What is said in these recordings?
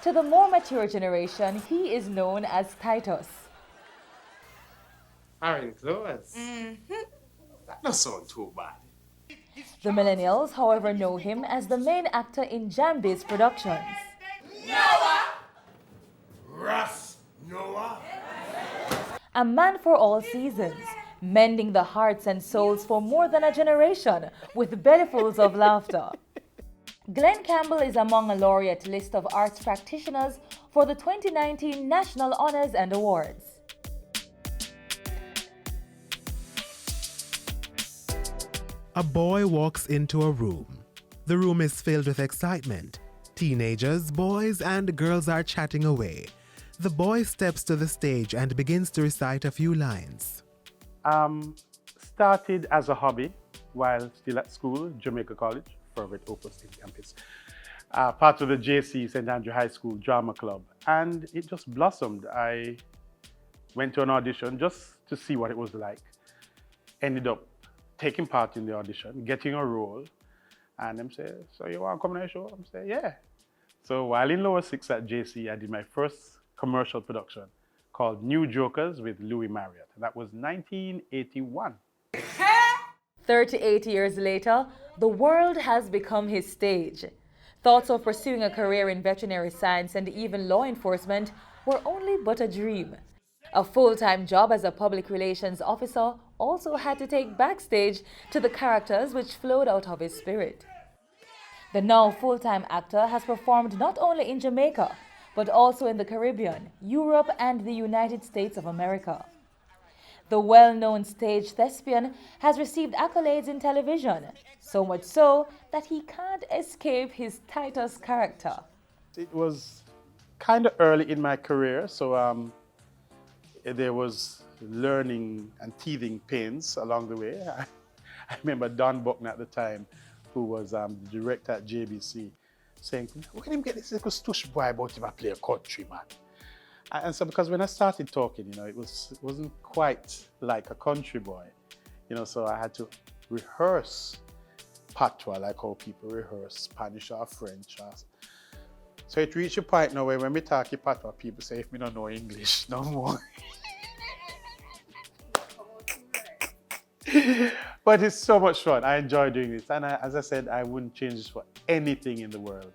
To the more mature generation, he is known as Titus. Iron clothes. That doesn't sound too bad. The millennials, however, know him as the main actor in Jambi's productions. Russ Noah. A man for all seasons, mending the hearts and souls for more than a generation with bellyfuls of laughter. Glen Campbell is among a laureate list of arts practitioners for the 2019 National Honors and Awards. A boy walks into a room. The room is filled with excitement. Teenagers, boys, and girls are chatting away. The boy steps to the stage and begins to recite a few lines. Started as a hobby while still at school, Jamaica College, for at Opus State Campus. Part of the JC, St. Andrew High School Drama Club. And it just blossomed. I went to an audition just to see what it was like. Ended up taking part in the audition, getting a role. And them say, so you want to come on the show? I'm saying, yeah. So while in lower six at JC, I did my first commercial production called New Jokers with Louis Marriott. And that was 1981. 38 years later, the world has become his stage. Thoughts of pursuing a career in veterinary science and even law enforcement were only but a dream. A full-time job as a public relations officer also had to take backstage to the characters which flowed out of his spirit. The now full-time actor has performed not only in Jamaica, but also in the Caribbean, Europe, and the United States of America. The well-known stage thespian has received accolades in television, so much so that he can't escape his Titus character. It was kind of early in my career, so there was learning and teething pains along the way. I remember Don Buckner at the time, who was the director at JBC, saying, where can him get this little stush boy about him to play a country, man? And so because when I started talking, it wasn't quite like a country boy, so I had to rehearse patois like how people rehearse Spanish or French. So it reached a point now where when we talk patois, people say, if we don't know English no more. But it's so much fun. I enjoy doing this. And as I said, I wouldn't change this for anything in the world.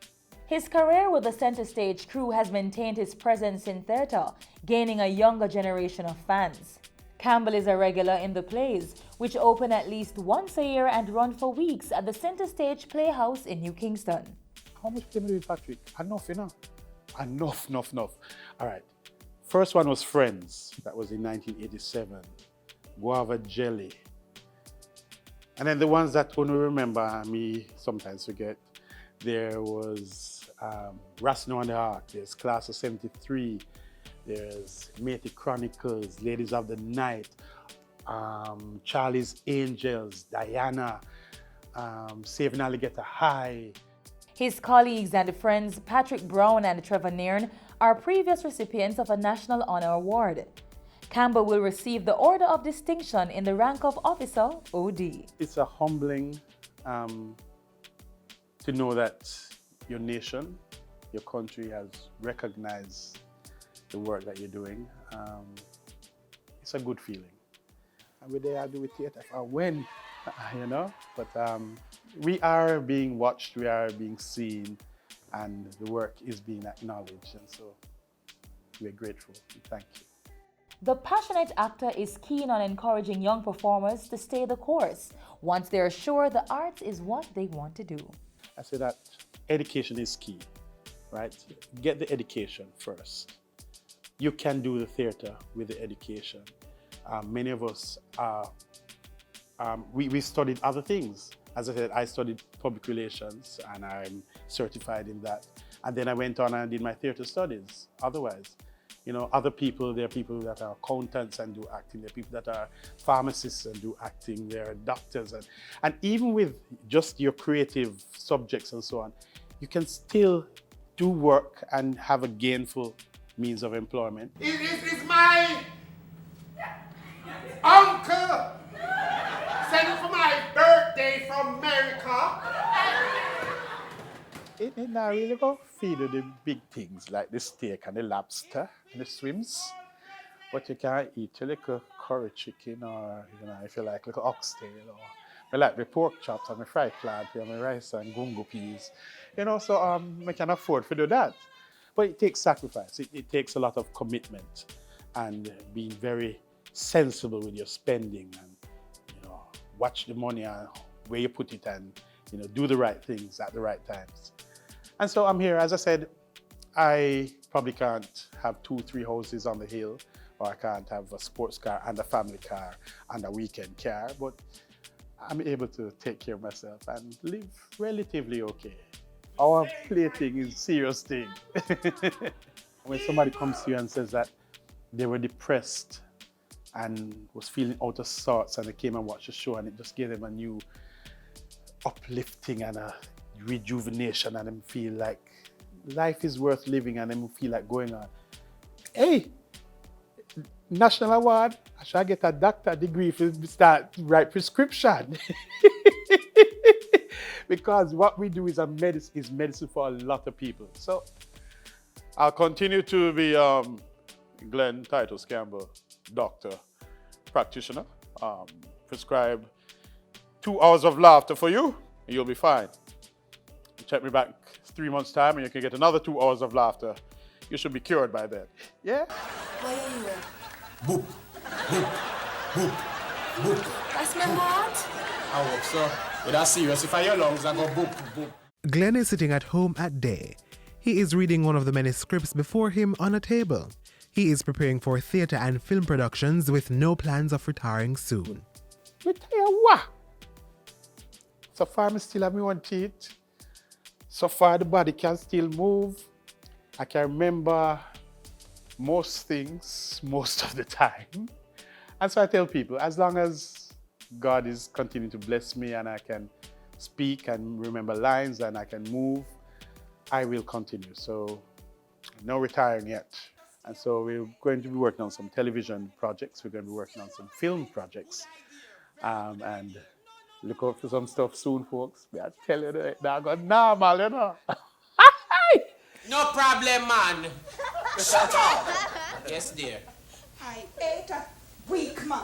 His career with the Center Stage crew has maintained his presence in theatre, gaining a younger generation of fans. Campbell is a regular in the plays, which open at least once a year and run for weeks at the Center Stage Playhouse in New Kingston. How much play with Patrick? Enough, Enough. All right. First one was Friends. That was in 1987. Guava Jelly. And then the ones that only remember me sometimes forget. There was Rasno and the Heart. There's Class of 73. There's Matey Chronicles, Ladies of the Night, Charlie's Angels, Diana, Saving Alligator High. His colleagues and friends Patrick Brown and Trevor Nairn are previous recipients of a National Honor Award. Campbell will receive the Order of Distinction in the rank of Officer OD. It's a humbling to know that your nation, your country has recognized the work that you're doing. It's a good feeling. And we're there, I do with theatre. If I win, but we are being watched, we are being seen, and the work is being acknowledged. And so we're grateful. Thank you. The passionate actor is keen on encouraging young performers to stay the course once they're sure the arts is what they want to do. I say that education is key, right? Get the education first. You can do the theatre with the education. Many of us, we studied other things. As I said, I studied public relations and I'm certified in that. And then I went on and did my theatre studies. Otherwise, other people, there are people that are accountants and do acting. There are people that are pharmacists and do acting. There are doctors. And even with just your creative subjects and so on, you can still do work and have a gainful means of employment. It's my uncle sent for my birthday from America. It not really go feed the big things like the steak and the lobster and the shrimps. But you can eat a little curry chicken or, if you like, little oxtail or I like my pork chops and my fried plant and my rice and gungo peas. So I can afford to do that. But it takes sacrifice. It takes a lot of commitment and being very sensible with your spending and, watch the money and where you put it and, do the right things at the right times. And so I'm here. As I said, I probably can't have 2-3 houses on the hill, or I can't have a sports car and a family car and a weekend car, but I'm able to take care of myself and live relatively okay. Our plating is a serious thing. When somebody comes to you and says that they were depressed and was feeling out of sorts and they came and watched the show and it just gave them a new uplifting and a rejuvenation and them feel like life is worth living and them feel like going on. Hey, national award, I should get a doctor degree to start write prescription. Because what we do is medicine for a lot of people. So I'll continue to be Glen Campbell, doctor, practitioner, prescribe 2 hours of laughter for you, and you'll be fine. Check me back 3 months' time, and you can get another 2 hours of laughter. You should be cured by then. Yeah? Why are you here? Boop, boop, boop, boop. That's my heart. I hope so. But that's serious. If I hear lungs, I go boop, boop. Glen is sitting at home at day. He is reading one of the many scripts before him on a table. He is preparing for theatre and film productions with no plans of retiring soon. Retire what? So far, I still have me one teeth. So far, the body can still move. I can remember most things most of the time. And so I tell people, as long as God is continuing to bless me and I can speak and remember lines and I can move, I will continue. So no retiring yet. And so we're going to be working on some television projects. We're going to be working on some film projects. And look out for some stuff soon, folks. I tell you that I got normal, you know. No problem, man. Shut up! Yes, dear. I ate a weak man.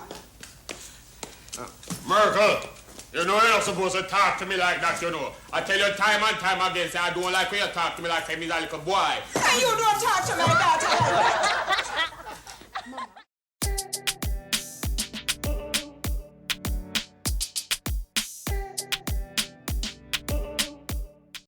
Merkel, you're not supposed to talk to me like that, I tell you time and time again, say I don't like when you talk to me like I'm a little boy. And you don't talk to my daughter like that.